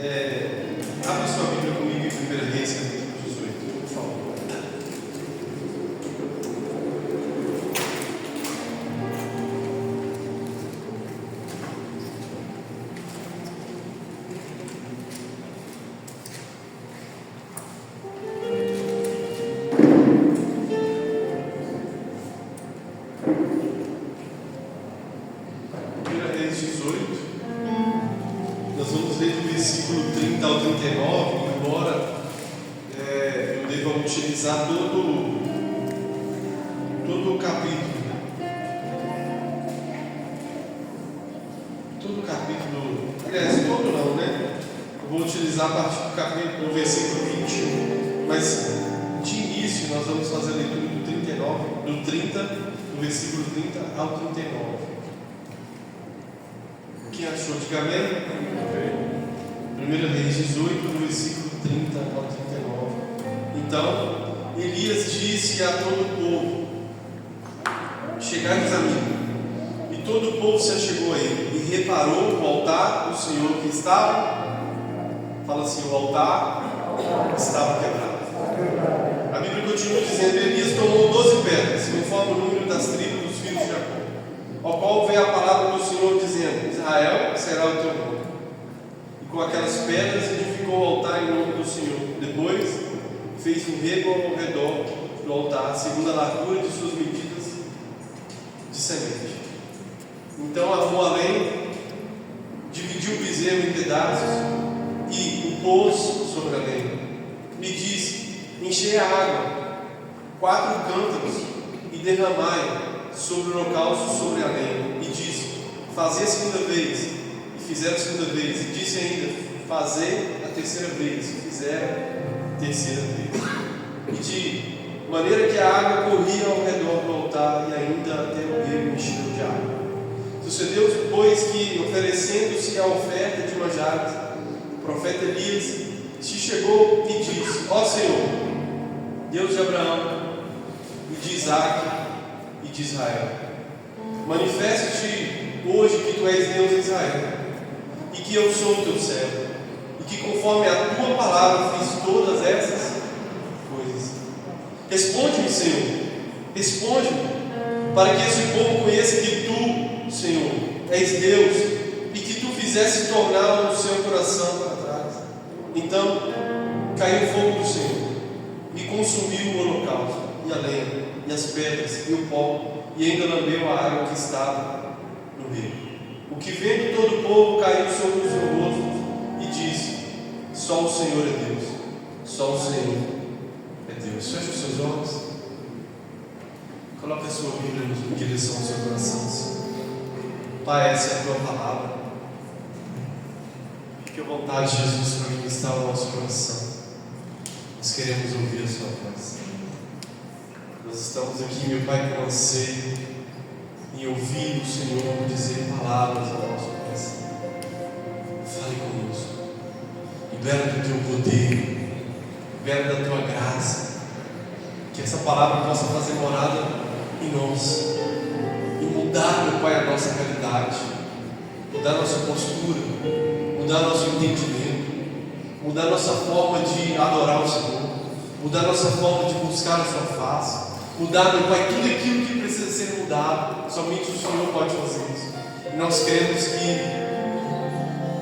Abra sua Bíblia comigo em 1 Reis, capítulo 18, por favor. 1 Reis 18, nós vamos ler do versículo 30 ao 39, embora eu deva utilizar todo o capítulo. Todo o capítulo, aliás, todo não, né? Eu vou utilizar a partir do capítulo, do versículo 21, mas de início nós vamos fazer a leitura do 30, do versículo 30 ao 39. Quem achou? Diga amém. 1 Reis 18, do versículo 30 ao 39. Então, Elias disse a todo o povo: chegai-vos a mim. E todo o povo se achegou a ele, e reparou o altar do Senhor que estava, fala assim, o altar estava quebrado. A Bíblia continua dizendo: Elias tomou 12 pedras, conforme o número das tribos dos filhos de Jacó, ao qual veio a palavra do Senhor dizendo: Israel será o teu nome. E com aquelas pedras edificou o altar em nome do Senhor. Depois fez um rego ao redor do altar, segundo a largura de suas medidas de semente. Então armou a lenha, dividiu o bezerro em pedaços e o pôs sobre a lenha. Me disse: enchei a água, 4 cântaros, e derramai sobre o holocausto sobre a lenha. E disse: fazei a segunda vez. E fizeram a segunda vez. E disse ainda: fazei a terceira vez. E fizeram a terceira vez. E de maneira que a água corria ao redor do altar, e ainda até o rego encheu de água. Sucedeu, pois, que, oferecendo-se a oferta de manjares, o profeta Elias se chegou e disse: ó Senhor, Deus de Abraão, e de Isaque, e de Israel, manifesta-te hoje que tu és Deus em Israel, e que eu sou o teu servo, e que conforme a tua palavra fiz todas essas coisas. Responde-me, Senhor, responde-me, para que esse povo conheça que tu, Senhor, és Deus, e que tu fizesse tornar o seu coração para trás. Então caiu o fogo do Senhor, e consumiu o holocausto, e a lenha, e as pedras, e o pó, e ainda lambeu a água que estava no rio. O que vendo todo o povo caiu sobre o seu rosto, e disse: só o Senhor é Deus, só o Senhor é Deus. Feche os seus olhos, coloque a sua Bíblia em direção ao seu coração, Senhor. Pai, essa é a tua palavra. Fique à vontade, Jesus, para ministrar o nosso coração. Nós queremos ouvir a sua voz. Nós estamos aqui, meu Pai, com anseio em ouvir o Senhor dizer palavras ao nosso coração. Fale conosco. Libera do teu poder, libera da tua graça, que essa palavra possa fazer morada em nós e mudar, meu Pai, a nossa realidade, mudar a nossa postura, mudar nosso entendimento, mudar a nossa forma de adorar o Senhor, mudar a nossa forma de buscar a sua face, mudar, meu Pai, tudo aquilo que precisa ser mudado. Somente o Senhor pode fazer isso, e nós cremos que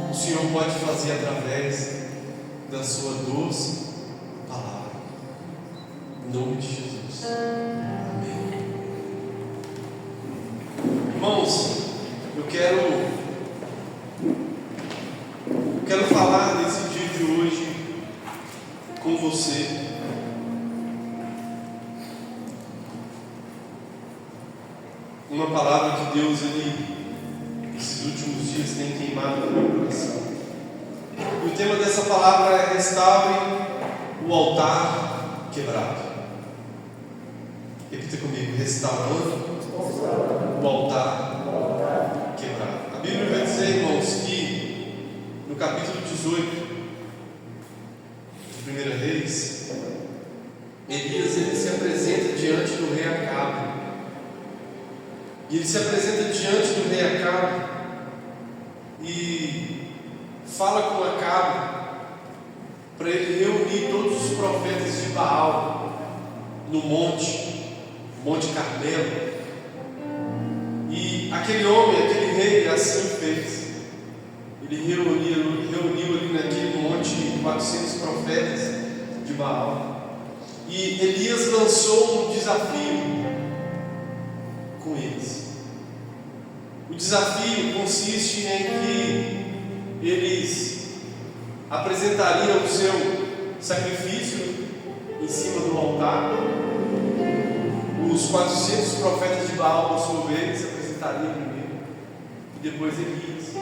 o Senhor pode fazer através da sua doce palavra, em nome de Jesus, amém. Irmãos, eu quero falar nesse dia de hoje com você uma palavra que Deus, esses últimos dias, tem queimado no meu coração. E o tema dessa palavra é: restaure o altar quebrado. Repita comigo: restaurando o altar quebrado. A Bíblia vai dizer, irmãos, que no capítulo 18 de 1 Reis, Elias ele se apresenta diante do rei Acabe. E ele se apresenta diante do rei Acabe e fala com Acabe para ele reunir todos os profetas de Baal no Monte Carmelo. E aquele homem, aquele rei, assim fez. Ele reuniu ali naquele monte 400 profetas de Baal. E Elias lançou um desafio com eles. O desafio consiste em que eles apresentariam o seu sacrifício em cima do altar. Os 400 profetas de Baal, por sua vez, apresentariam primeiro, e depois Elias.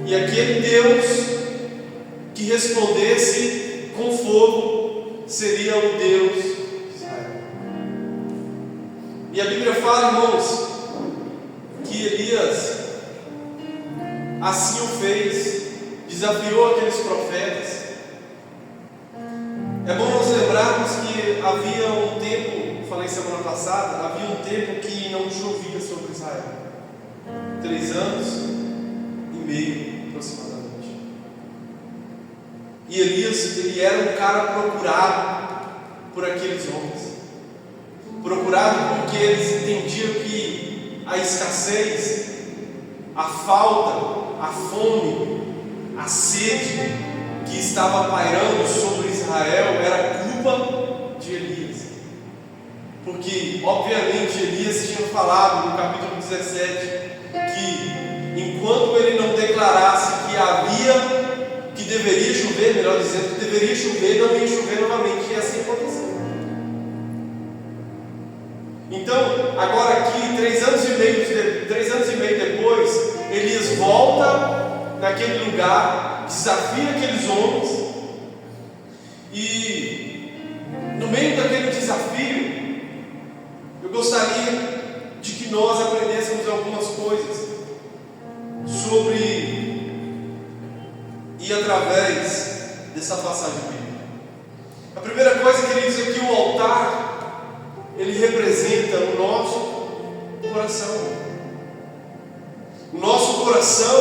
E aquele Deus que respondesse com fogo seria o Deus de Israel. E a Bíblia fala, irmãos, que Elias assim o fez, desafiou aqueles profetas. É bom nós lembrarmos que havia um tempo, falei semana passada, havia um tempo que não chovia sobre Israel. 3 anos e meio aproximadamente. E Elias, ele era um cara procurado por aqueles homens. Procurado porque eles entendiam que a escassez, a falta, a fome, a sede que estava pairando sobre Israel era culpa de Elias. Porque, obviamente, Elias tinha falado no capítulo 17 que enquanto ele não declarasse que deveria chover, melhor dizendo, que deveria chover, não ia chover novamente, e assim aconteceu. Então, agora aqui, 3 anos e meio depois, Elias volta naquele lugar, desafia aqueles homens, e no meio daquele desafio, eu gostaria de que nós aprendêssemos algumas coisas sobre e através dessa passagem bíblica. A primeira coisa, queridos, é que o altar, ele representa o nosso coração. O nosso coração,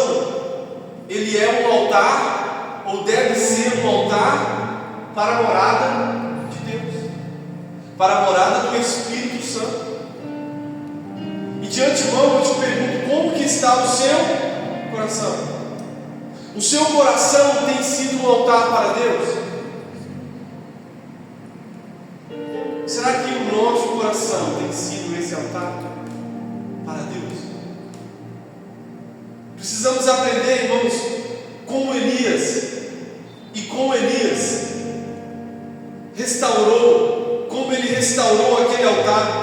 ele é um altar, ou deve ser um altar, para a morada de Deus, para a morada do Espírito Santo. E de antemão eu te pergunto, como que está o seu coração? O seu coração tem sido um altar para Deus? Será que o nosso coração tem sido esse altar para Deus? Precisamos aprender, irmãos, como Elias, e como Elias restaurou, como ele restaurou aquele altar,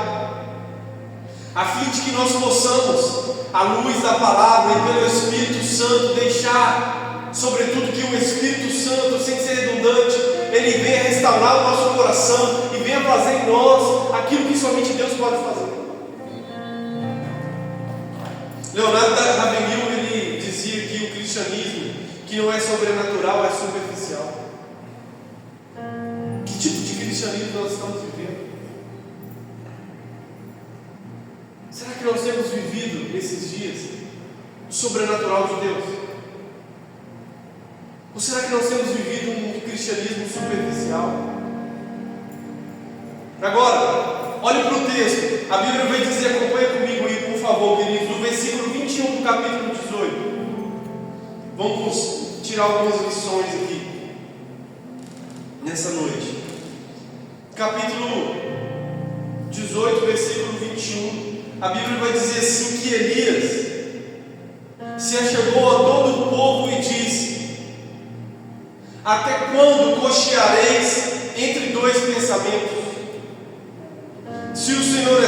a fim de que nós possamos, à luz da palavra e pelo Espírito Santo, deixar, sobretudo, que o Espírito Santo, sem ser redundante, ele venha restaurar o nosso coração e venha fazer em nós aquilo que somente Deus pode fazer. Leonardo Ravenhill, ele dizia que o cristianismo, que não é sobrenatural, é superficial. Que tipo de cristianismo nós estamos vivendo? Será que nós temos vivido esses dias o sobrenatural de Deus? Ou será que nós temos vivido um cristianismo superficial? Agora, olhe para o texto. A Bíblia vai dizer, acompanha comigo aí, por favor, queridos, no versículo 21 do capítulo 18. Vamos tirar algumas lições aqui nessa noite. Capítulo 18, versículo 21. A Bíblia vai dizer assim, que Elias se achegou a todo o povo e disse: até quando cocheareis entre 2 pensamentos? Se o Senhor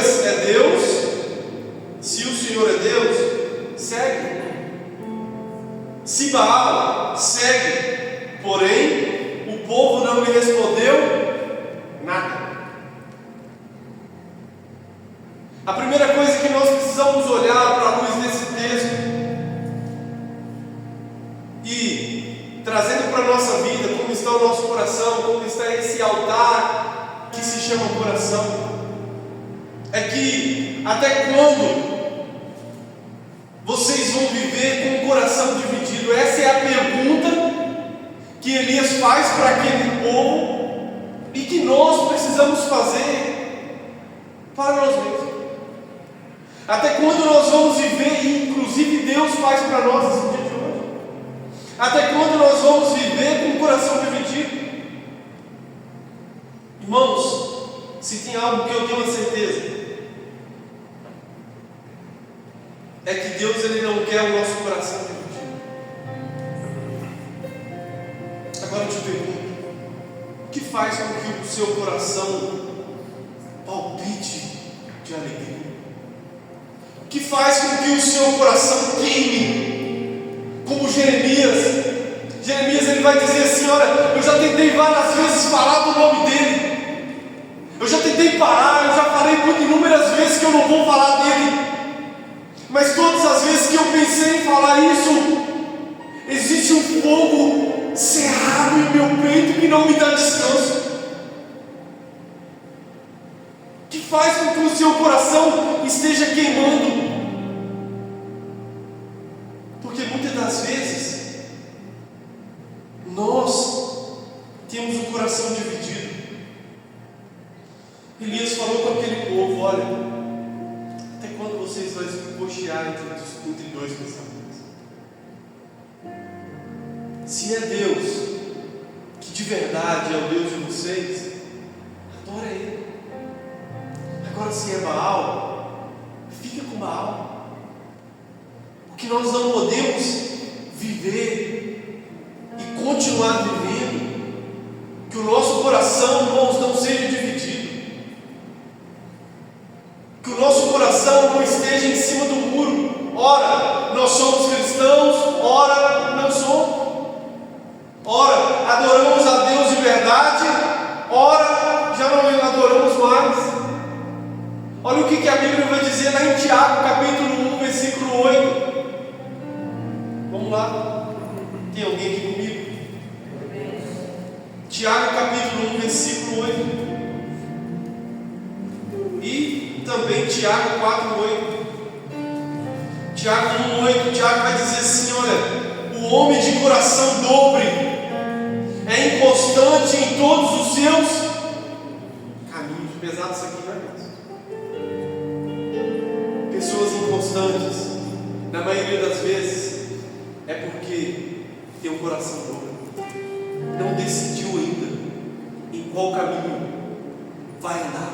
é Deus, segue. Se Baal, segue. Porém, o povo não lhe respondeu nada. A primeira coisa que nós precisamos olhar para a luz desse texto e trazendo para a nossa vida, como está o nosso coração, como está esse altar que se chama coração, é que até quando vocês vão viver com o coração dividido? Essa é a pergunta que Elias faz para aquele povo e que nós precisamos fazer para nós mesmos. Até quando nós vamos viver, e inclusive Deus faz para nós esse dia de hoje? Até quando nós vamos viver com o coração dividido? Irmãos, se tem algo que eu tenho a certeza, é que Deus ele não quer o nosso coração dividido. Agora eu te pergunto, o que faz com que o seu coração palpite de alegria? O que faz com que o seu coração queime? Como Jeremias ele vai dizer assim: olha, eu já tentei várias vezes falar do nome dele, eu já tentei parar, eu já falei inúmeras vezes que eu não vou falar dele, mas todas as vezes que eu pensei em falar isso, existe um fogo cerrado em meu peito que não me dá descanso. Que faz com que o seu coração esteja queimando? Porque muitas das vezes nós temos o coração dividido. Elias falou com aquele povo: olha, até quando vocês vão cochear entre dois pensamentos? Se é Deus que de verdade é o Deus de vocês, adora Ele. Agora, se é Baal, fica com Baal. Porque nós não podemos viver e continuar vivendo que o nosso coração, irmãos, não seja dividido, que o nosso coração não esteja em cima do muro. Ora, nós somos cristãos, ora, não somos. Ora, adoramos a Deus de verdade, ora, já não adoramos mais. Olha o que a Bíblia vai dizer lá em Tiago, capítulo 1, versículo 8. Vamos lá. Tem alguém aqui comigo? Tiago, capítulo 1, versículo 8. E também Tiago 4, 8. Tiago 1, 8. Tiago vai dizer assim: olha, o homem de coração dobre é inconstante em todos os seus caminhos. Pesado isso aqui, não é mesmo? Pessoas inconstantes, na maioria das vezes, é porque tem um coração dobre, não decidiu ainda em qual caminho vai andar,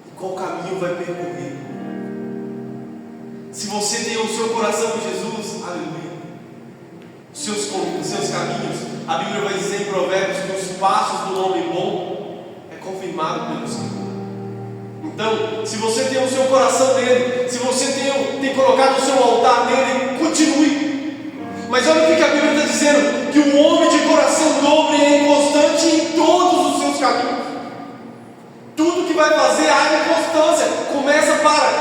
em qual caminho vai percorrer. Se você tem o seu coração com Jesus, aleluia, os seus caminhos, a Bíblia vai dizer em Provérbios que os passos do homem bom é confirmado pelo Senhor. Então, se você tem o seu coração nele, se você tem colocado o seu altar nele, continue. Mas olha o que a Bíblia está dizendo: que o homem de coração dobre é inconstante em todos os seus caminhos. Tudo que vai fazer há inconstância. Começa, para.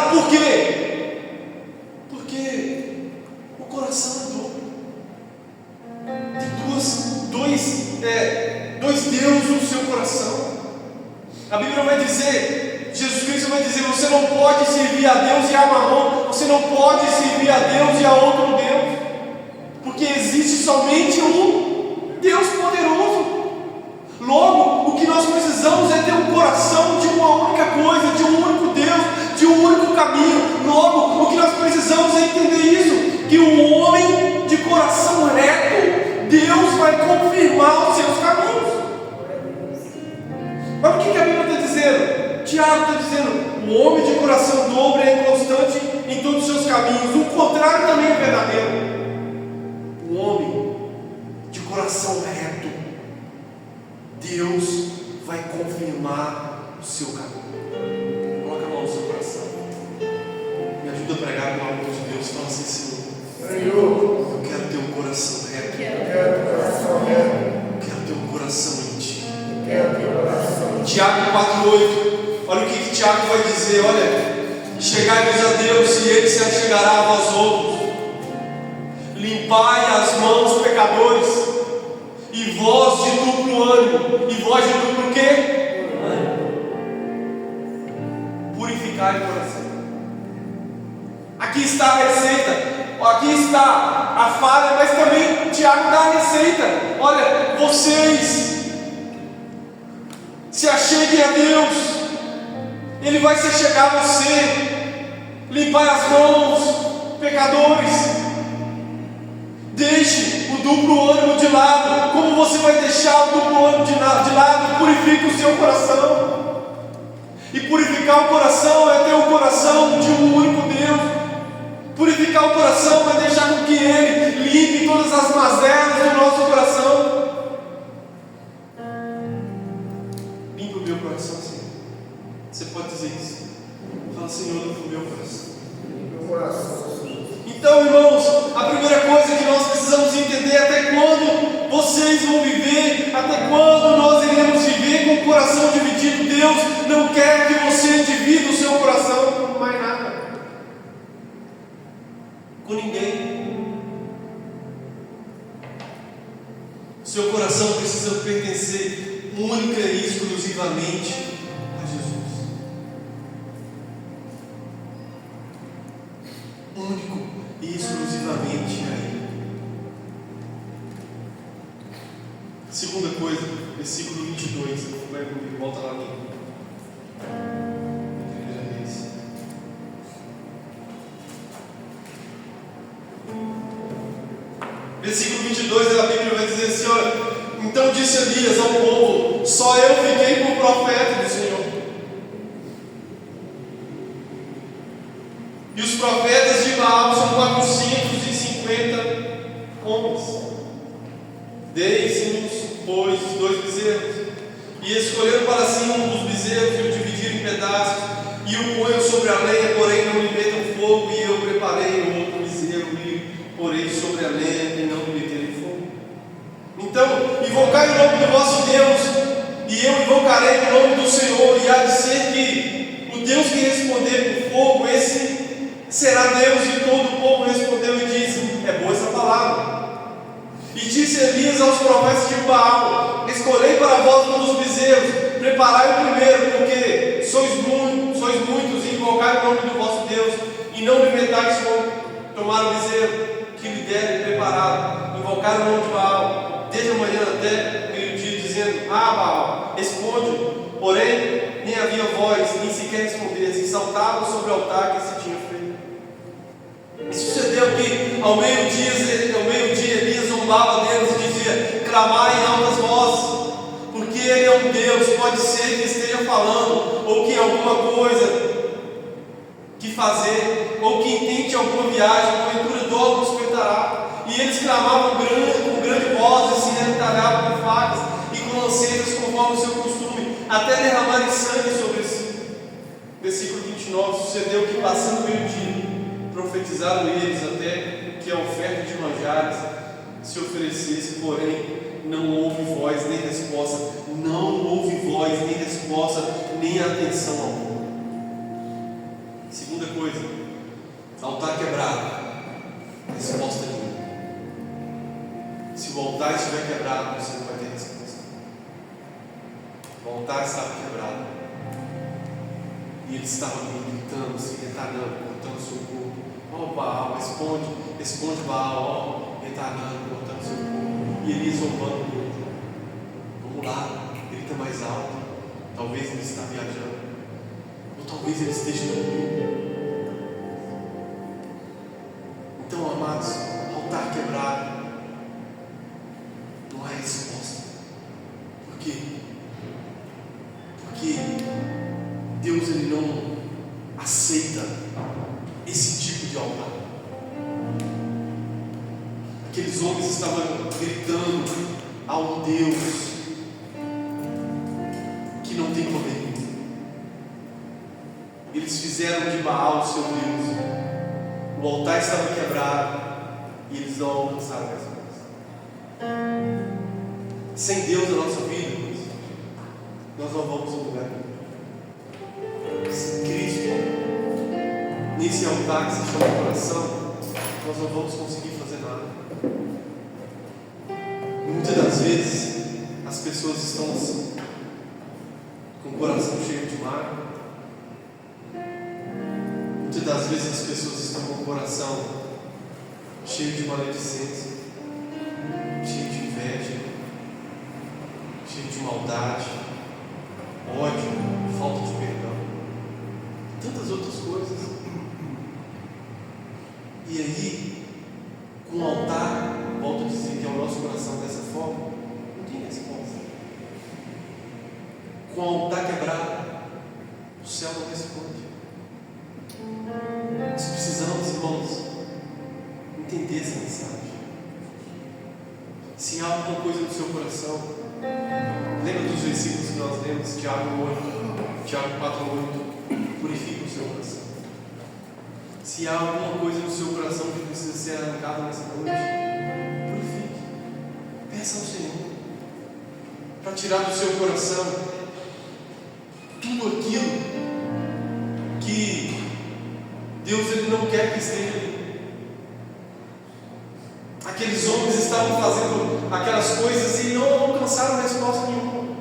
Por quê? Porque o coração é dobre. Tem dois deuses no seu coração. A Bíblia vai dizer, Jesus Cristo vai dizer: você não pode servir a Deus e a Mamon, você não pode servir a Deus e a outro Deus, porque existe somente um Deus poderoso. Logo, o que nós precisamos é ter um coração de uma única coisa, de um único Deus, de um único caminho. Logo, o que nós precisamos é entender isso, que o homem de coração reto, Deus vai confirmar os seus caminhos. Olha o que a Bíblia está dizendo. Tiago está dizendo: o homem de coração dobre é inconstante em todos os seus caminhos. O contrário também é verdadeiro. O homem de coração reto, Deus vai confirmar o seu caminho. Coloca a mão no seu coração. Me ajuda a pregar com o amor de Deus. Fala assim: Senhor, eu quero ter um coração reto. Eu quero ter um coração em Ti. Tiago 4,8. Olha o que Tiago vai dizer: olha, chegai-vos a Deus e Ele se achegará a vós outros. Limpai as mãos, pecadores, e vós de duplo ânimo. E vós de duplo quê? Purificai o coração. Aqui está a receita. Aqui está a falha, mas também Tiago dá a receita. Olha, vocês se acheguem a Deus, Ele vai se achegar a você, limpar as mãos, pecadores. Deixe o duplo ânimo de lado. Como você vai deixar o duplo ânimo de lado? Purifique o seu coração. E purificar o coração é ter o coração de um único Deus. Purificar o coração é deixar com que Ele limpe todas as mazelas do nosso coração. Limpa o meu coração, Senhor. Você pode dizer isso. Fala, Senhor, limpa o meu coração. Meu coração. Então, irmãos, a primeira coisa que nós precisamos entender é até quando vocês vão viver, até quando nós iremos viver com o coração dividido. Deus não quer que você divida o seu coração com mais nada, com ninguém. Seu coração precisa pertencer única e exclusivamente a Jesus. Único e exclusivamente a Ele. Segunda coisa, versículo 22, vai comigo, volta lá no versículo 22, a Bíblia vai dizer assim, olha, então disse Elias ao povo, só eu fiquei como profeta do Senhor. E os profetas de Baal são 450 homens. Deis-nos, pois, 2 bezerros. E escolheram para si um dos bezerros e o dividiram em pedaços. E o ponham sobre a lenha, porém não lhe metam fogo. E eu preparei um outro bezerro e porei sobre a lenha e não lhe meterem fogo. Então, invocai o nome do vosso Deus, e eu invocarei o nome do Senhor. E há de ser que o Deus que responder por fogo, esse será Deus. E todo o povo respondeu e disse, é boa essa palavra. E disse Elias aos profetas de Baal, escolhei para vós um dos bezerros, preparai o primeiro, porque sois muitos, e invocai o nome do vosso Deus, e não lhe metais fogo. Tomar o bezerro que lhe derem preparado, invocar o nome de Baal, desde a manhã até meio-dia, dizendo, Baal, responde. Porém, nem havia voz, nem sequer respondesse, e saltavam sobre o altar que se tinha feito. E sucedeu que ao meio-dia Elias zombava deles e dizia, clamai em altas vozes, porque Ele é um Deus, pode ser que esteja falando, ou que alguma coisa que fazer, ou que intente alguma viagem, porventura logo despertará. E eles clamavam com grande voz, e se retalhavam com facas e com lanceiras, conforme o seu costume, até derramarem sangue sobre si. Versículo 29, sucedeu que passando o meio-dia, profetizaram eles até que a oferta de manjares se oferecesse, porém não houve voz nem resposta, nem atenção alguma. Segunda coisa, altar quebrado, resposta nenhuma. Se o altar estiver quebrado, você não vai ter resposta. O altar estava quebrado e eles estavam gritando, se retalhando, cortando seu corpo. Baal, responde Baal, retalhando, cortando seu corpo. E Elias zombando do outro. Vamos lá, grita mais alto. Talvez ele está viajando, ou talvez ele esteja dormindo. Então, amados, altar quebrado não é resposta. Por quê? Porque Deus ele não aceita esse tipo de altar. Aqueles homens estavam gritando a um Deus que não tem poder. Eles fizeram de Baal o seu Deus. O altar estava quebrado e eles não alcançaram as coisas. Sem Deus na nossa vida, nós não vamos a lugar nenhum. Sem Cristo nesse altar que se chama coração, nós não vamos conseguir fazer nada. Muitas das vezes as pessoas estão assim, com o coração cheio de mágoa. Muitas das vezes as pessoas estão com o coração cheio cheio de maledicência, cheio de inveja, cheio de maldade, ódio, falta de perdão, tantas outras coisas. E aí, com o altar, volto a dizer que é o nosso coração dessa forma, não tem resposta. Com o altar quebrado, o céu não responde. Nós precisamos, irmãos, entender essa mensagem. Se há alguma coisa no seu coração, lembra dos versículos que nós lemos, Tiago 4:8, purifica o seu coração. Se há alguma coisa no seu coração que precisa ser arrancada nessa noite, purifique. Peça ao Senhor para tirar do seu coração tudo aquilo que Deus ele não quer que esteja ali. Aqueles homens estavam fazendo aquelas coisas e não alcançaram resposta nenhuma.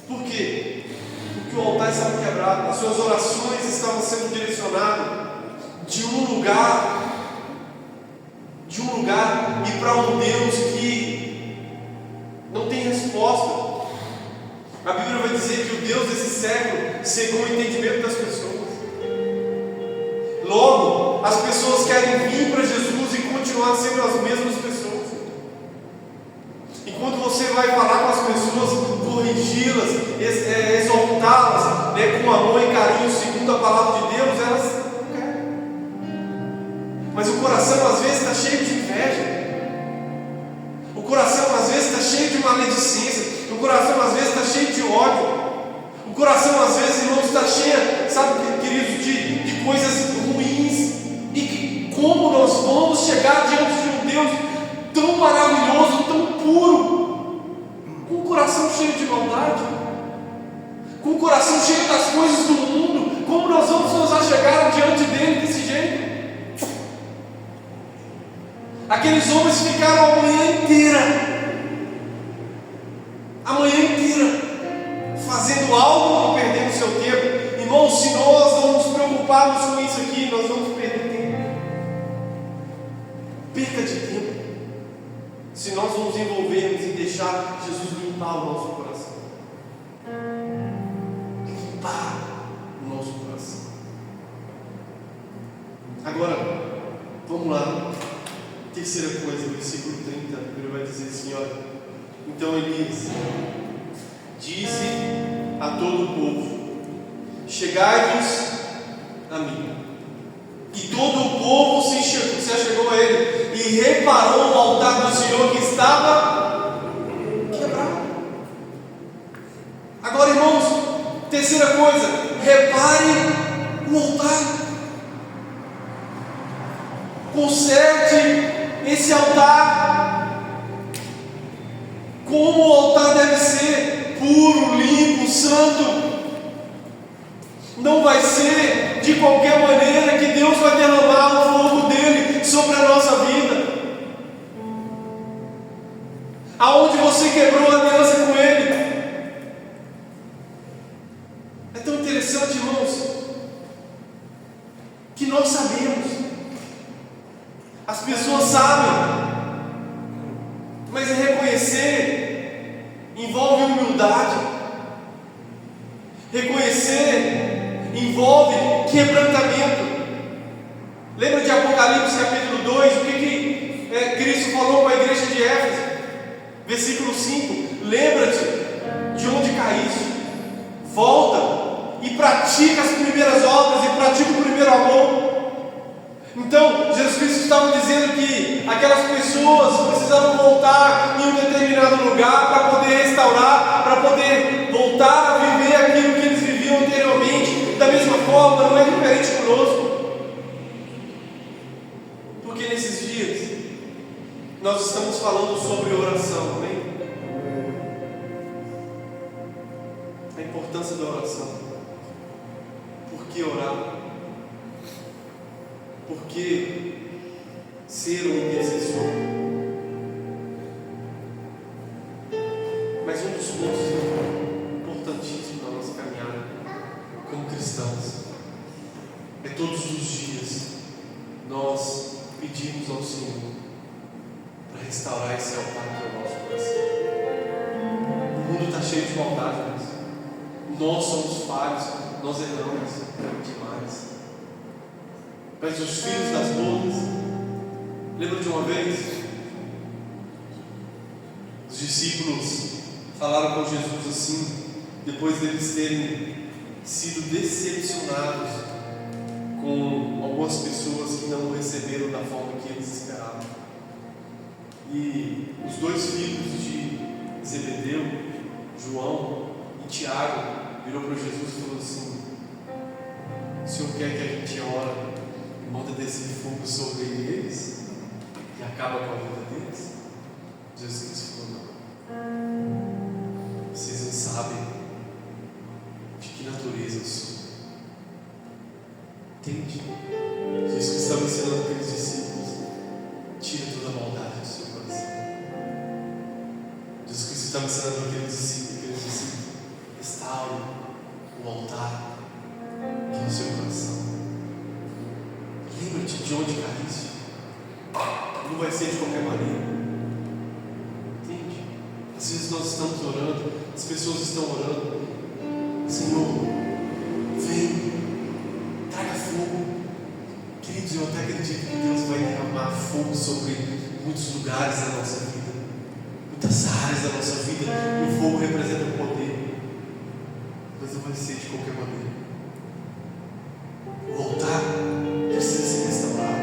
Por quê? Porque o altar estava quebrado, as suas orações estavam sendo direcionadas de um lugar e para um Deus que não tem resposta. A Bíblia vai dizer que o Deus desse século cegou o entendimento das pessoas. Logo, as pessoas querem vir para Jesus e continuar sendo as mesmas pessoas. Enquanto você vai falar com as pessoas, corrigi-las, exortá-las, com amor e carinho, segundo a palavra de Deus, elas não querem. Mas o coração às vezes está cheio de inveja. O coração às vezes está cheio de maledicência. O coração às vezes está cheio de ódio. O coração às vezes, irmãos, está cheio, sabe, queridos, de coisas ruins. E como nós vamos chegar diante de um Deus tão maravilhoso, tão puro, com o coração cheio de maldade, com o coração cheio das coisas do mundo? Como nós vamos nos achegar diante dele desse jeito? Aqueles homens ficaram a manhã inteira fazendo algo e perdendo seu tempo. Irmãos, se nós não nos preocuparmos com isso aqui, nós vamos perder tempo. Perca de tempo. Se nós não nos envolvermos e deixar Jesus limpar o nosso coração. Limpar o nosso coração. Agora, vamos lá. Terceira coisa, versículo 30, ele vai dizer assim, olha: então Elias disse a todo o povo: chegai-vos a mim. E todo o povo se achegou a ele e reparou o altar do Senhor que estava quebrado. Agora, irmãos, terceira coisa, repare o altar. Conserte esse altar como o altar deve ser: puro, limpo, santo. Não vai ser de qualquer maneira que Deus vai derramar o fogo dele sobre a nossa vida. Aonde você quebrou a aliança com ele. É tão interessante, irmãos, que nós sabemos. As pessoas sabem, mas reconhecer envolve humildade. Reconhecer envolve quebrantamento. Lembra de Apocalipse capítulo 2, o que Cristo falou com a igreja de Éfeso? Versículo 5: lembra-te de onde caíste, volta e pratica as primeiras obras e pratica o primeiro amor. Então, Jesus Cristo estava dizendo que aquelas pessoas precisavam voltar em um determinado lugar para poder restaurar, para poder voltar a viver aquilo que eles viviam anteriormente. Da mesma forma, não é diferente conosco. Porque nesses dias, nós estamos falando sobre oração, amém? A importância da oração. Por que orar? Por que ser um intercessor? Mas um dos pontos importantíssimos da nossa caminhada como cristãos é todos os dias nós pedimos ao Senhor para restaurar esse altar que é o nosso coração. O mundo está cheio de maldade, nós somos falhos, nós erramos demais. Mas os filhos das bodas, lembra de uma vez? Os discípulos falaram com Jesus assim, depois deles terem sido decepcionados com algumas pessoas que não o receberam da forma que eles esperavam. E os dois filhos de Zebedeu, João e Tiago, virou para Jesus e falou assim: o Senhor quer que a gente ore e manda descer fogo sobre eles e acaba com a vida deles? Jesus falou: não, vocês não sabem de que natureza eu sou. Entende? Jesus que estava ensinando aqueles discípulos: tira toda a maldade do seu coração. Jesus que estava ensinando aqueles discípulos: restaure o altar que é o seu coração. Lembra-te de onde caíste. Não vai ser de qualquer maneira. Entende? Às vezes nós estamos orando, as pessoas estão orando: Senhor, vem, traga fogo. Queridos, eu até acredito que Deus vai derramar fogo sobre muitos lugares da nossa vida, muitas áreas da nossa vida, e o fogo representa o poder, mas não vai ser de qualquer maneira. O altar precisa ser restaurado.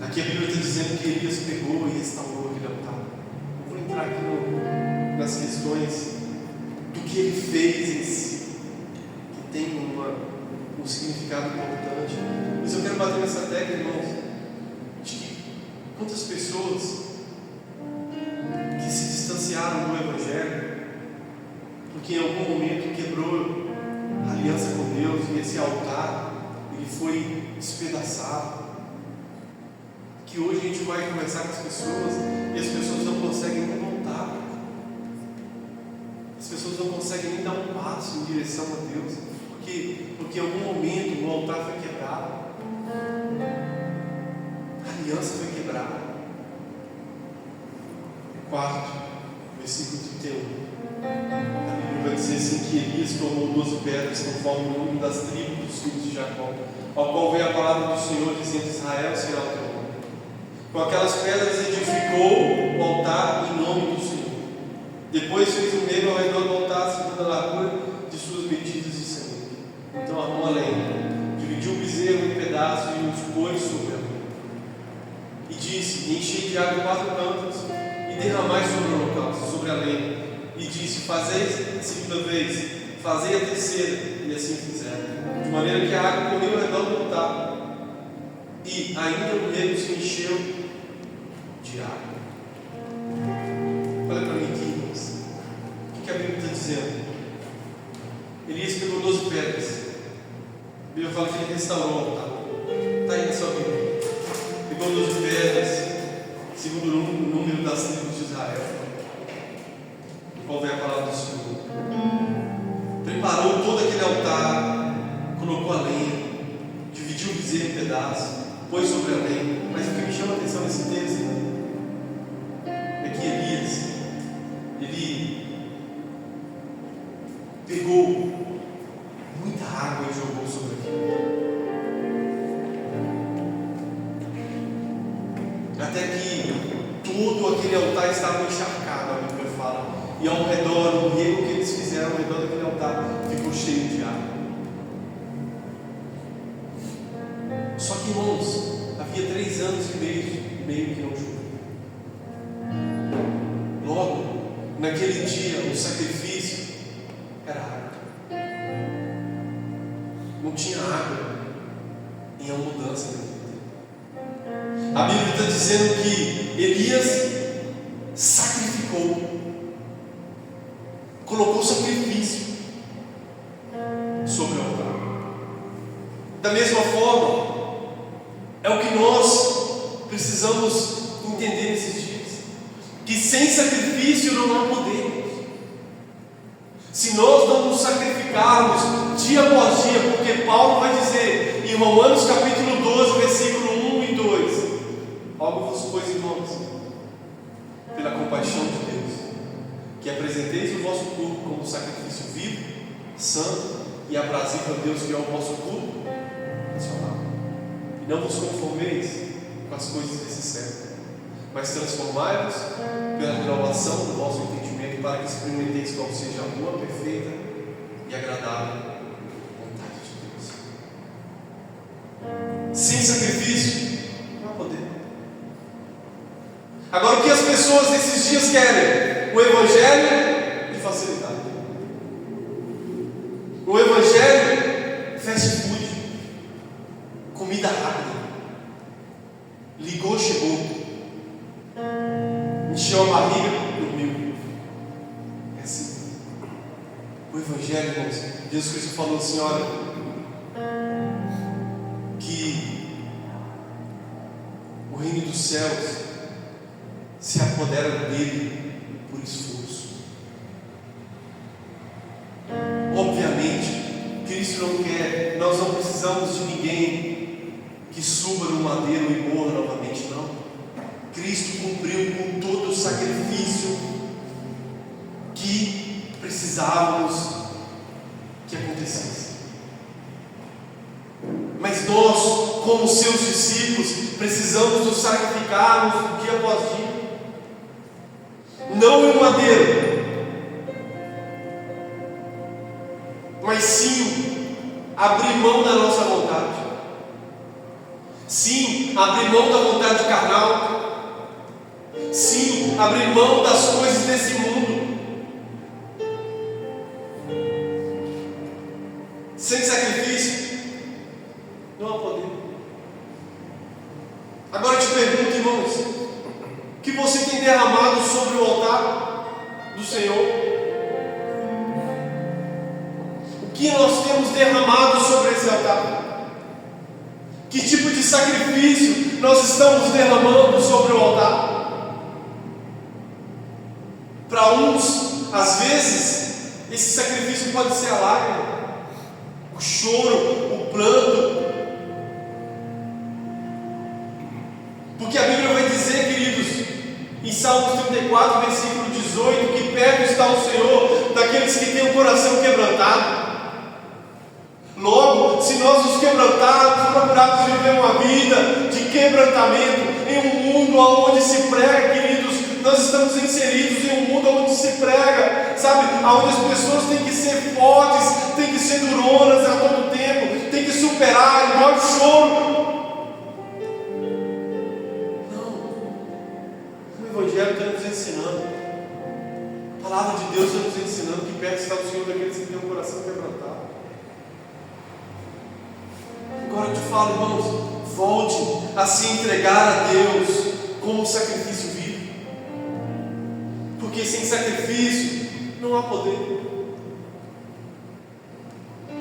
Aqui a Bíblia está dizendo que Elias pegou e restaurou aquele altar. Não vou entrar aqui nas questões do que ele fez em si, que tem um significado importante, mas eu quero bater nessa tecla, irmãos, de que quantas pessoas que se distanciaram do Evangelho porque em algum momento quebrou a aliança com Deus, e esse altar ele foi despedaçado, que hoje a gente vai conversar com as pessoas e as pessoas não conseguem nem voltar, as pessoas não conseguem nem dar um passo em direção a Deus, porque em algum momento o altar foi quebrado, a aliança foi quebrada. Quarto, versículo 31, a Bíblia vai dizer assim que Elias tomou 12 pedras conforme o número das tribos dos filhos de Jacó, ao qual veio a palavra do Senhor dizendo: Israel será o teu nome. Com aquelas pedras edificou o altar em nome do Senhor. Depois fez um meio ao redor do altar segundo a largura de suas medidas de sangue. Então armou a lenha, dividiu o bezerro em pedaços e os pôs sobre a lenha. E disse: enchei de água 4 cântaros e derramai sobre o holocausto, sobre a lenha. E disse: fazei a segunda vez, fazei a terceira. E assim fizeram, de maneira que a água correu ao redor do altar, e ainda o meio se encheu de água. Olha para mim aqui, irmãos, o que a Bíblia está dizendo? Elias pegou 12 pedras, a Bíblia fala que ele restaurou o altar. Está aí na sua Bíblia. Pegou 12 pedras, segundo o número das tribos de Israel, qual vem a palavra do Senhor. Preparou todo aquele altar, colocou a lenha, dividiu o bezerro em pedaços, pôs sobre a lenha. Mas o que me chama a atenção nesse texto é que Elias, ele pegou muita água e jogou sobre aquilo, até que todo aquele altar estava encharcado, a Bíblia fala. E ao redor, o rego que eles fizeram ao redor daquele altar ficou cheio de água. Só que, irmãos, havia 3 anos e meio que não choveu. Logo, naquele dia, o sacrifício era água. Não tinha água em abundância naquele tempo. A Bíblia está dizendo que Elias sacrificou, colocou sacrifício sobre o altar. Da mesma forma, é o que nós precisamos entender nesses dias, que sem sacrifício não há poder. Se nós não nos sacrificarmos dia após dia, porque Paulo vai dizer em Romanos capítulo 12, versículo sacrifício vivo, santo e aprazível a Deus, que é o vosso culto racional. E não vos conformeis com as coisas desse século, mas transformai-vos pela renovação do vosso entendimento, para que experimenteis qual seja a boa, perfeita e agradável vontade de Deus. Sem sacrifício não há poder. Agora, o que as pessoas nesses dias querem? O evangelho de facilidade. O evangelho fast food, comida rápida. Ligou, chegou. Encheu a barriga, dormiu. É assim. O evangelho, irmãos, Jesus Cristo falou assim: olha, que o reino dos céus se apodera dele por esforço. Obviamente, Cristo não quer, nós não precisamos de ninguém que suba no madeiro e morra novamente, não. Cristo cumpriu com todo o sacrifício que precisávamos que acontecesse. Mas nós, como seus discípulos, precisamos nos sacrificarmos dia após dia. Não em madeiro, mas sim abrir mão da nossa vontade. Sim, abrir mão da vontade carnal. Sim, abrir mão das coisas desse mundo. Sem sacrifício não há poder. Agora eu te pergunto, irmãos, o que você tem derramado sobre o altar do Senhor? O que nós temos derramado sobre esse altar? Que tipo de sacrifício nós estamos derramando sobre o altar? Para uns, às vezes, esse sacrifício pode ser a lágrima, o choro, o pranto. Porque a Bíblia vai dizer, queridos, em Salmos 34, versículo 18, que perto está o Senhor daqueles que têm o coração quebrantado. Logo, se nós nos quebrantarmos, procurarmos viver uma vida de quebrantamento em um mundo onde se prega, queridos, nós estamos inseridos em um mundo onde se prega, sabe, onde as pessoas têm que ser fortes, têm que ser duronas a todo tempo, têm que superar, igual o choro. O Evangelho está nos ensinando, a palavra de Deus está nos ensinando que perto está o Senhor daqueles que têm o coração quebrantado. Agora eu te falo, irmãos, volte a se entregar a Deus como um sacrifício vivo, porque sem sacrifício não há poder.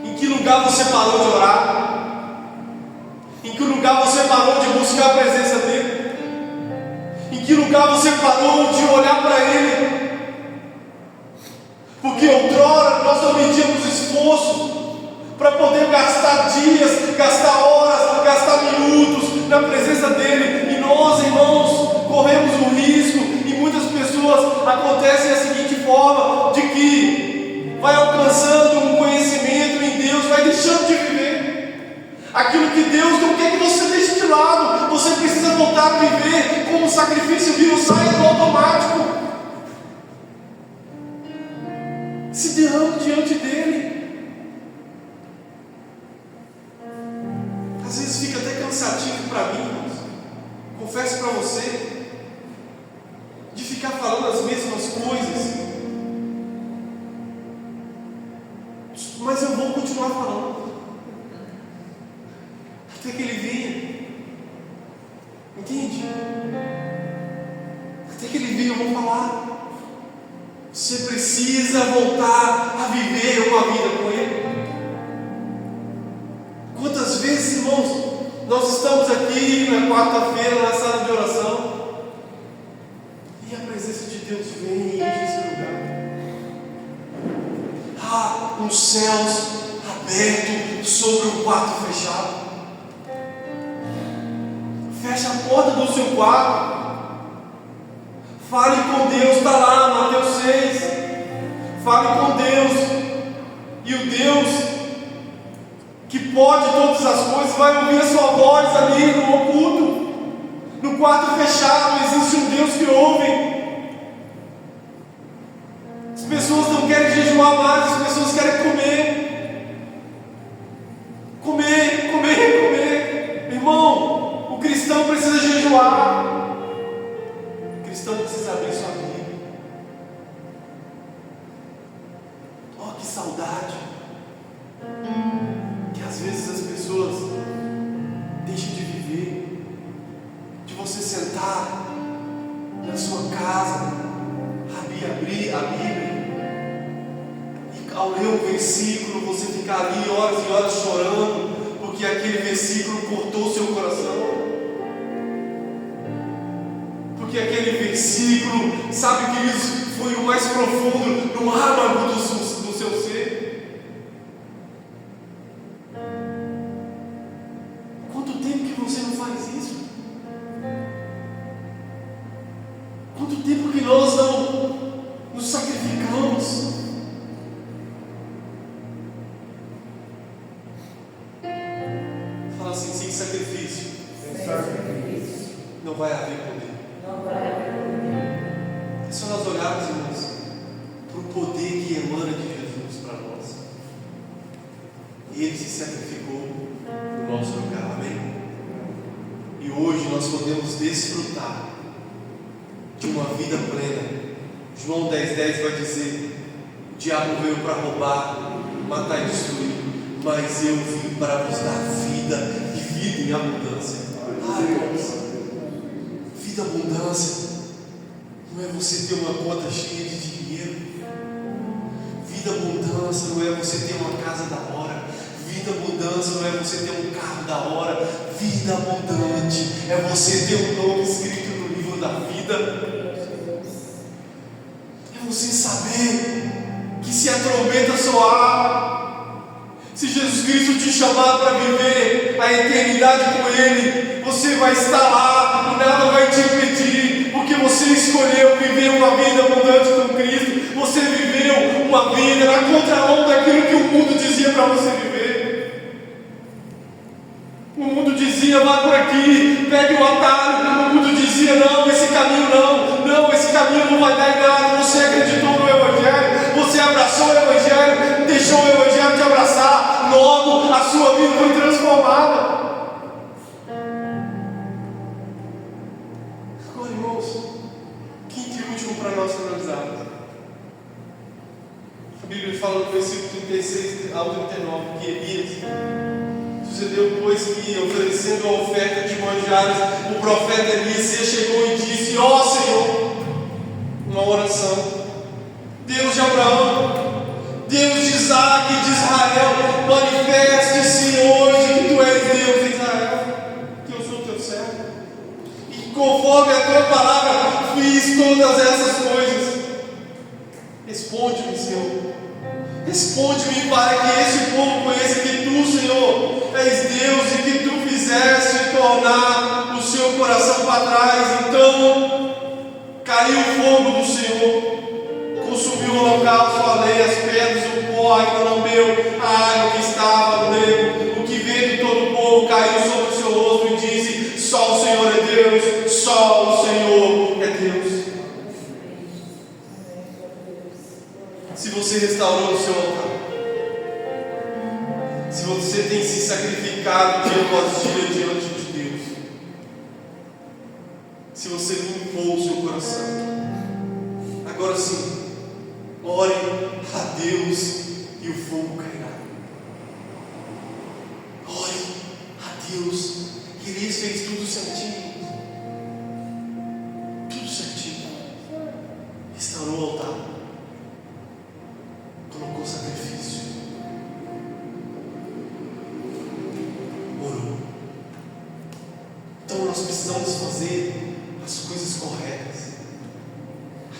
Em que lugar você parou de orar? Em que lugar você parou de buscar a presença dEle? Em que lugar você parou de olhar para Ele? Porque outrora nós não medíamos esforço para poder gastar dias, gastar horas, gastar minutos na presença dEle. E nós, irmãos, corremos o risco, e muitas pessoas acontecem da seguinte forma, de que vai alcançando um conhecimento em Deus, vai deixando de viver aquilo que Deus não quer que você deixe de lado. Você precisa voltar a viver como um sacrifício vivo, sai do automático. Se derrame diante dEle. Às vezes fica até cansativo para mim, irmãos, confesso para você, de ficar falando as mesmas coisas, mas eu vou continuar falando até que Ele venha, entende? Até que Ele venha eu vou falar. Você precisa voltar a viver uma vida com Ele. Quantas vezes, irmãos, nós estamos aqui na quarta-feira na sala de oração e a presença de Deus vem e enche esse lugar. Os céus abertos sobre o quarto fechado. Fecha a porta do seu quarto. Fale com Deus, está lá, Mateus 6. Fale com Deus. E o Deus que pode todas as coisas vai ouvir a sua voz ali no oculto, no quarto fechado. Existe um Deus que ouve. As pessoas não querem jejuar mais, as pessoas querem comer. Comer, comer, comer. Irmão, o cristão precisa jejuar. O cristão precisa abrir sua Bíblia. Oh, que saudade. Que às vezes as pessoas deixam de viver, de você sentar na sua casa, abrir a Bíblia, e ao ler um versículo, você ficar ali horas e horas chorando, porque aquele versículo cortou o seu coração, porque aquele versículo, sabe que isso foi o mais profundo, no âmago do seu ser. Quanto tempo que você não faz isso? Quanto tempo que nós não nos sacrificamos? Fala assim, sem sacrifício não vai haver poder. É só nós olharmos, irmãos, para o poder que emana de Jesus para nós. E Ele se sacrificou no nosso lugar, amém? E hoje nós podemos desfrutar de uma vida plena. João 10,10 vai dizer: o diabo veio para roubar, matar e destruir, mas eu vim para vos dar vida, e vida em abundância. Irmãos, vida abundância não é você ter uma conta cheia de dinheiro. Vida abundância não é você ter uma casa da hora. Vida abundância não é você ter um carro da hora. Vida abundante é você ter um nome escrito no livro da vida. É você saber que se a trombeta soar, se Jesus Cristo te chamar para viver a eternidade com Ele, você vai estar lá e nada vai te impedir, porque você escolheu viver uma vida abundante com Cristo. Você viveu uma vida na contramão daquilo que o mundo dizia para você viver. O mundo dizia: vá por aqui, pegue o atalho. O mundo dizia: não, esse caminho não, esse caminho não vai dar em nada. Você acreditou no Evangelho, você abraçou o Evangelho, deixou o Evangelho te abraçar, logo a sua vida foi transformada. Agora, irmãos, quinto e último para nós finalizarmos. A Bíblia fala no versículo 36 ao 39 que Elias sucedeu, pois, que oferecendo a oferta de manjares, o profeta Elias se chegou e disse: ó Senhor, uma oração, Deus de Abraão, Deus de Isaac e de Israel, manifeste-se hoje que tu és Deus de Israel, que eu sou teu servo, e que conforme a tua palavra fiz todas essas coisas. Responde-me, Senhor. Responde-me para que esse povo conheça que tu, Senhor, és Deus e que tu fizeste tornar o seu coração para trás. Então caiu o fogo do Senhor, consumiu o holocausto, a lenha, as pedras, o pó ainda lambeu a água que estava nele. O que veio de todo o povo caiu sobre o seu rosto e disse: só o Senhor é Deus, só o Senhor é Deus. Se você restaurou o seu altar, se você tem se sacrificado dia após dia diante de Deus, se você limpou o seu coração, agora sim, ore a Deus e o fogo cairá. Ore a Deus, que Ele fez tudo certinho. Tudo certinho. Restaurou o altar, colocou sacrifício, orou. Então nós precisamos fazer as coisas corretas,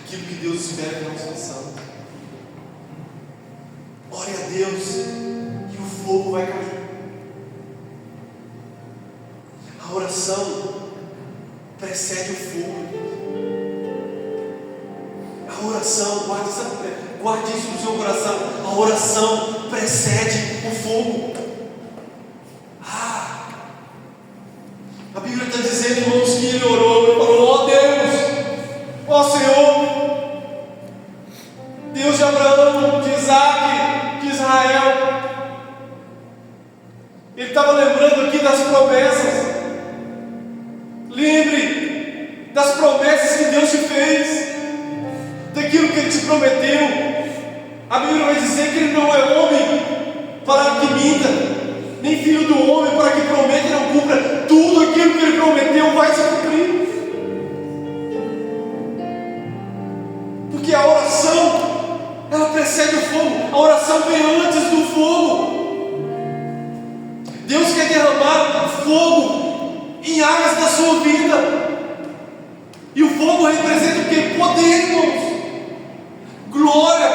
aquilo que Deus espera que nós façamos. Ore a Deus e o fogo vai cair. A oração precede o fogo. A oração, guarde essa Guarde isso no seu coração. A oração precede o fogo. A Bíblia está dizendo, irmãos, que ele orou e falou: ó Deus, ó Senhor, Deus de Abraão, de Isaac, de Israel. Ele estava lembrando aqui das promessas. Lembre das promessas que Deus te fez, daquilo que Ele te prometeu. A Bíblia vai dizer que Ele não é homem para que minta, nem filho do homem para que prometa e não cumpra. Tudo aquilo que Ele prometeu vai se cumprir. Porque a oração, ela precede o fogo. A oração vem antes do fogo. Deus quer derramar fogo em áreas da sua vida. E o fogo representa o quê? Poder, irmãos. Glória,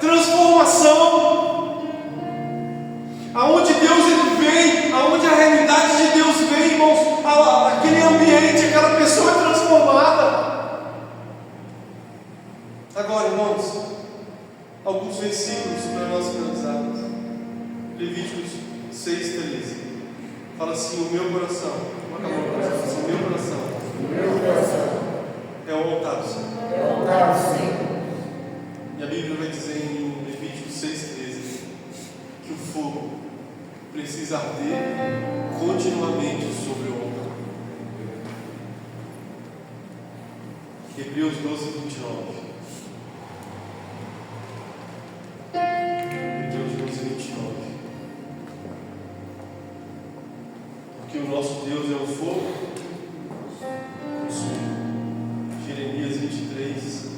transformação. Aonde Deus ele vem, aonde a realidade de Deus vem, irmãos, aquele ambiente, aquela pessoa é transformada. Agora, irmãos, alguns versículos para nós finalizarmos. Levíticos 6:13 fala assim: o meu coração, o meu coração é o altar do Senhor. E a Bíblia vai dizer em Levíticos 6:13 que o fogo precisa arder continuamente sobre o altar. Hebreus 12:29. Porque o nosso Deus é o fogo consumo. Jeremias 23:29.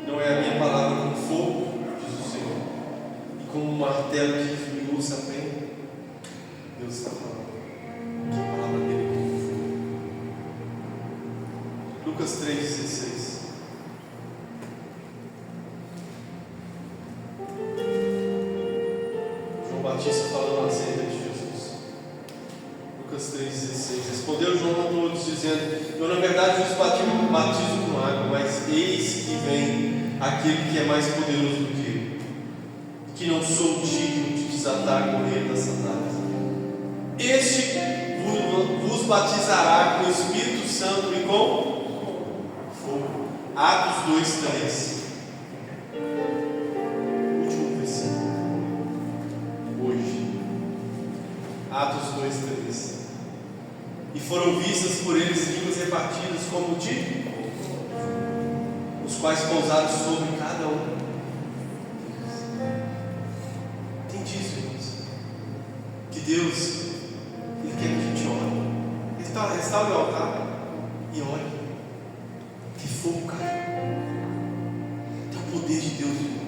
Não é a minha palavra como fogo, diz o Senhor, e como um martelo que esmiuça a pena. Deus está falando que a palavra dele é como fogo. Lucas 3:16. João Batista falando acerca de Jesus. Lucas 3:16. Respondeu João a todos, dizendo: eu na verdade vos batizo com água, mas eis que vem aquele que é mais poderoso do que não sou digno de desatar a correia das sandálias. Este vos batizará com o Espírito Santo e com fogo. Atos 2:3. Último versículo. Hoje. Atos 2:3. E foram vistas por eles línguas repartidas como de os quais pousaram sobre cada um. Entende isso, irmãos? Que Deus, Ele quer que a gente ore. Restaure o altar e ore. Que fogo cai. É o poder de Deus, irmão.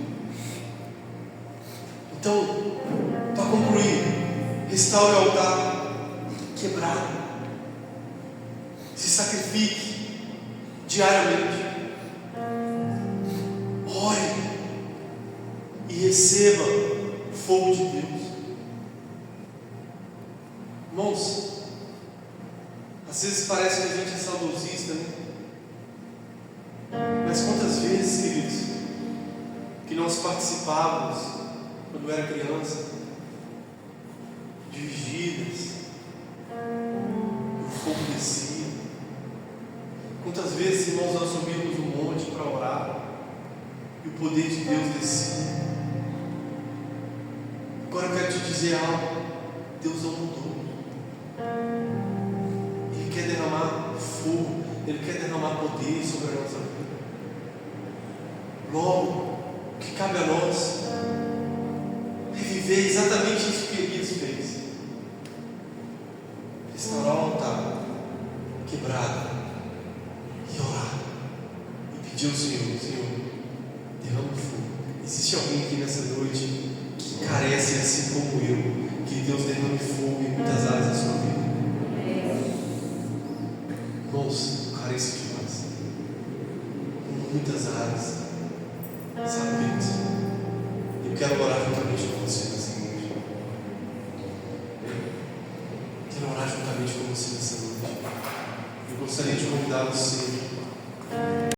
Então, para concluir, restaure o altar quebrado. Se sacrifique diariamente. Ore e receba o fogo de Deus. Irmãos, às vezes parece que a gente é saudosista, né? Mas quantas vezes, queridos, que nós participávamos quando era criança de vigílias, e o fogo descia. Quantas vezes, irmãos, nós subíamos no monte para orar e o poder de Deus descia. Agora eu quero te dizer algo: Deus não mudou. Ele quer derramar fogo, Ele quer derramar poder sobre a nossa vida. Logo, o que cabe a nós é viver exatamente isso que Elias fez: restaurar o altar quebrado e orar e pedir ao Senhor: Senhor, derrama fogo. Existe alguém aqui nessa noite que carece, assim como eu, que Deus derrame fogo em muitas áreas da sua vida? Irmãos, eu careço demais em muitas áreas. Sabe, queridos? Eu quero orar juntamente com você nessa noite. você nessa noite. Eu gostaria de convidar você